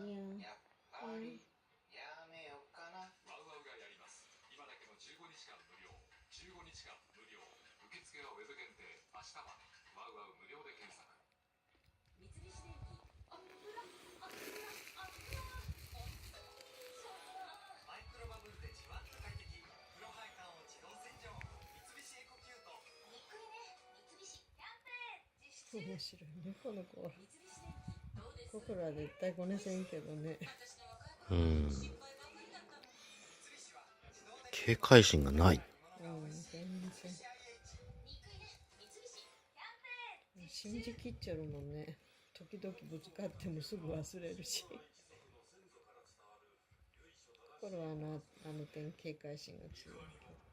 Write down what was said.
やっぱりやめようかな。ワウワウがやります。今だけの15日間無料。15日間無料。受付はウェブ限定。明日まで。ワウワウ無料で検索。三菱電機。マイクロバブルでじわっと快適。風呂配管を自動洗浄。三菱エコキュート。びっくりね。三菱キャンペーン実施中。面白いねこの子は。僕らは絶対こねせんけどね。うん。警戒心がない。全然。信じきっちゃうもんね。時々ぶつかってもすぐ忘れるし。心はあの点警戒心が強いけど。